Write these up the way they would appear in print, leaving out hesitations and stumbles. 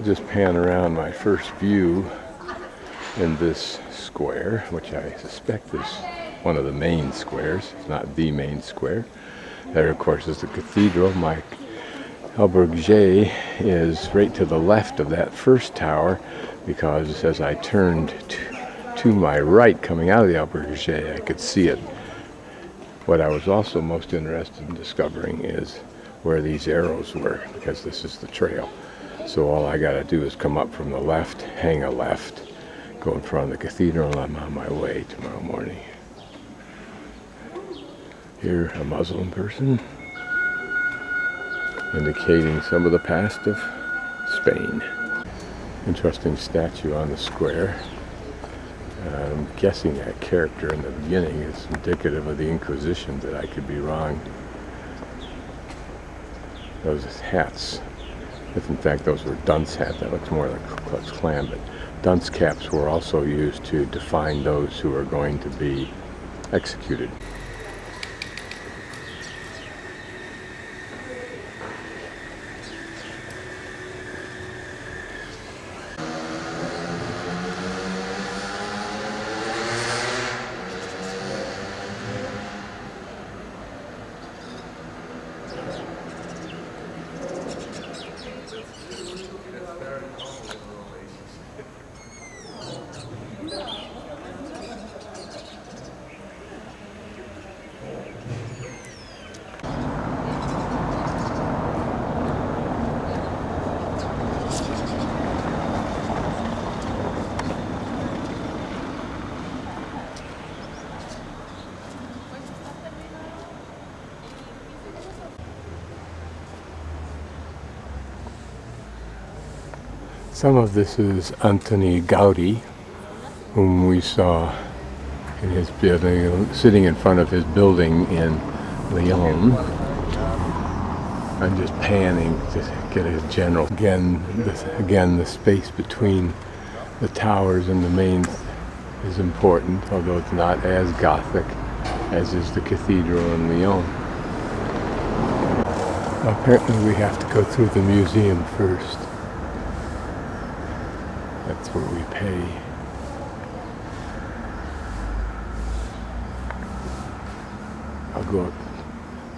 I'll just pan around my first view in this square, which I suspect is one of the main squares. It's not the main square. There, of course, is the cathedral. My albergue is right to the left of that first tower, because as I turned to my right coming out of the albergue, I could see it. What I was also most interested in discovering is where these arrows were, because this is the trail. So all I got to do is come up from the left, hang a left, go in front of the cathedral, and I'm on my way tomorrow morning. Here, a Muslim person, indicating some of the past of Spain. Interesting statue on the square. I'm guessing that character in the beginning is indicative of the Inquisition, but I could be wrong. Those hats, if in fact those were dunce hats, that looks more like Ku Klux Klan, but dunce caps were also used to define those who are going to be executed. Some of this is Antoni Gaudi, whom we saw in his building, sitting in front of his building in Lyon. I'm just panning to get a general. Again, the space between the towers and the main is important, although it's not as Gothic as is the cathedral in Lyon. Apparently we have to go through the museum first. That's where we pay. I'll go up,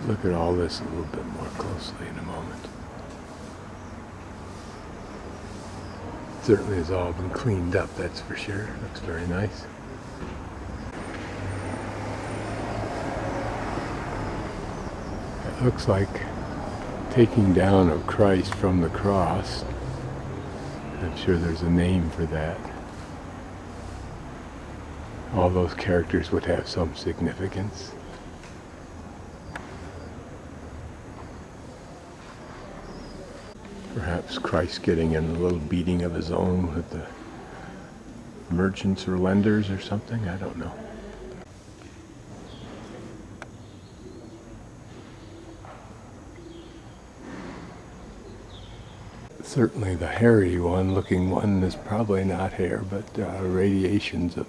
look at all this a little bit more closely in a moment. Certainly has all been cleaned up, that's for sure. Looks very nice. It looks like taking down of Christ from the cross. I'm sure there's a name for that. All those characters would have some significance. Perhaps Christ getting in a little beating of his own with the merchants or lenders or something, I don't know. Certainly the hairy one looking one is probably not hair, but radiations of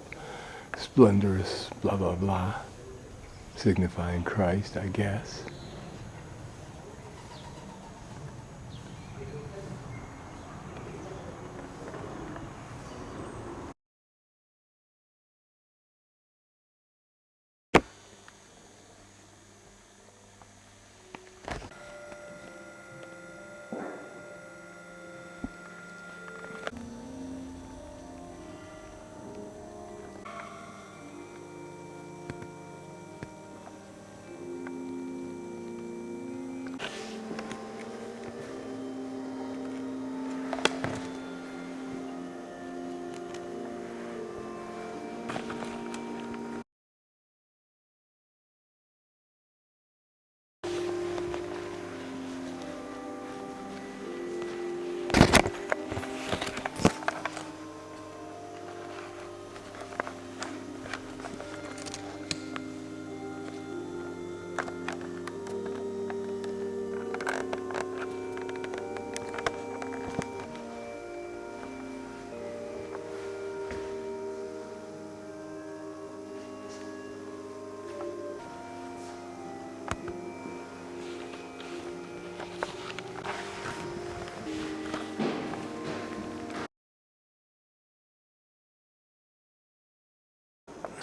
splendorous blah blah blah, signifying Christ, I guess.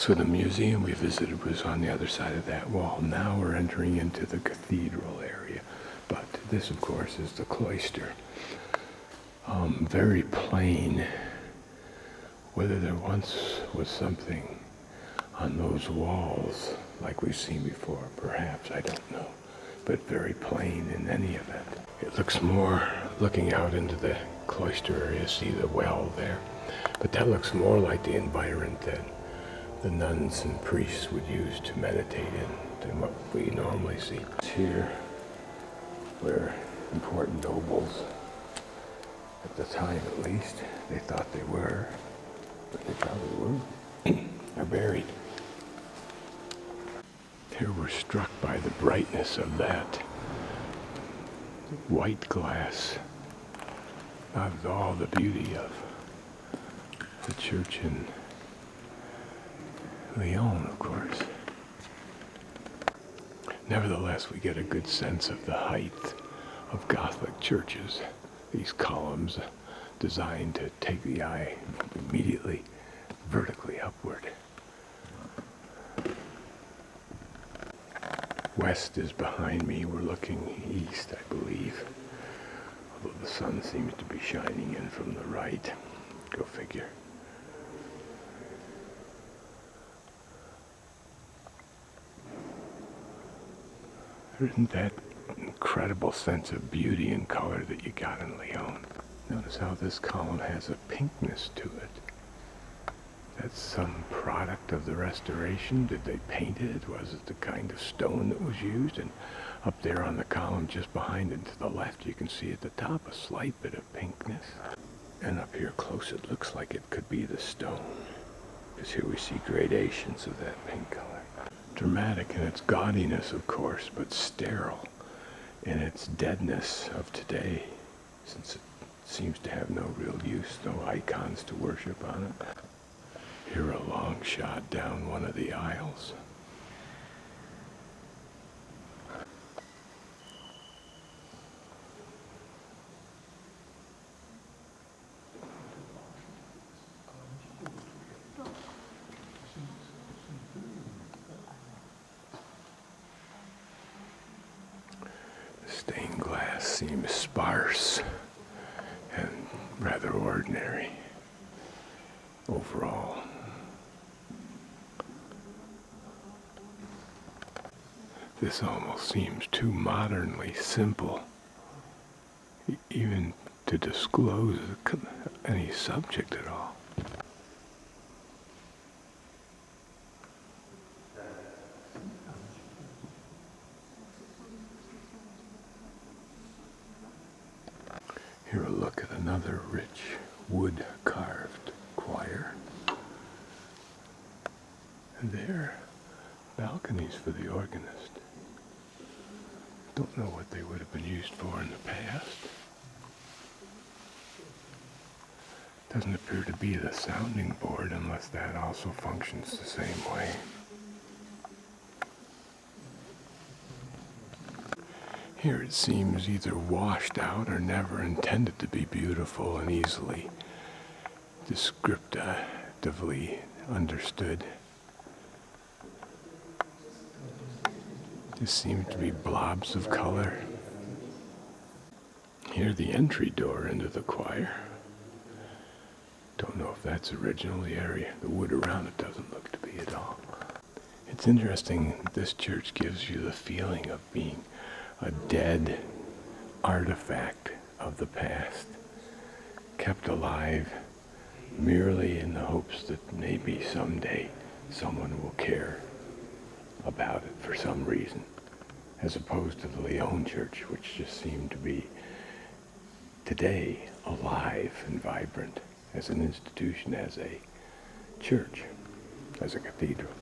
So the museum we visited was on the other side of that wall. Now we're entering into the cathedral area. But this, of course, is the cloister. Very plain. Whether there once was something on those walls like we've seen before, perhaps, I don't know. But very plain in any event. It looks more, looking out into the cloister area, see the well there. But that looks more like the environment that the nuns and priests would use to meditate in than what we normally see. It's here where important nobles, at the time at least, they thought they were, but they probably were, are buried. Here we're struck by the brightness of that white glass, of all the beauty of the church in Lyon, of course. Nevertheless, we get a good sense of the height of Gothic churches. These columns designed to take the eye immediately vertically upward. West is behind me. We're looking east, I believe. Although the sun seems to be shining in from the right. Go figure. There isn't that incredible sense of beauty and color that you got in Lyon. Notice how this column has a pinkness to it. That's some product of the restoration. Did they paint it? Was it the kind of stone that was used? And up there on the column just behind it to the left, you can see at the top a slight bit of pinkness. And up here close, it looks like it could be the stone. Because here we see gradations of that pink color. Dramatic in its gaudiness, of course, but sterile in its deadness of today, since it seems to have no real use, no icons to worship on it. Here a long shot down one of the aisles. The stained glass seems sparse and rather ordinary overall. This almost seems too modernly simple, even to disclose any subject at all. Here a look at another rich wood-carved choir. And there, balconies for the organist. Don't know what they would have been used for in the past. Doesn't appear to be the sounding board unless that also functions the same way. Here it seems either washed out or never intended to be beautiful and easily descriptively understood. Just seem to be blobs of color. Here the entry door into the choir. Don't know if that's original. The area, the wood around it doesn't look to be at all. It's interesting, this church gives you the feeling of being a dead artifact of the past, kept alive merely in the hopes that maybe someday someone will care about it for some reason, as opposed to the Lyon church, which just seemed to be today alive and vibrant as an institution, as a church, as a cathedral.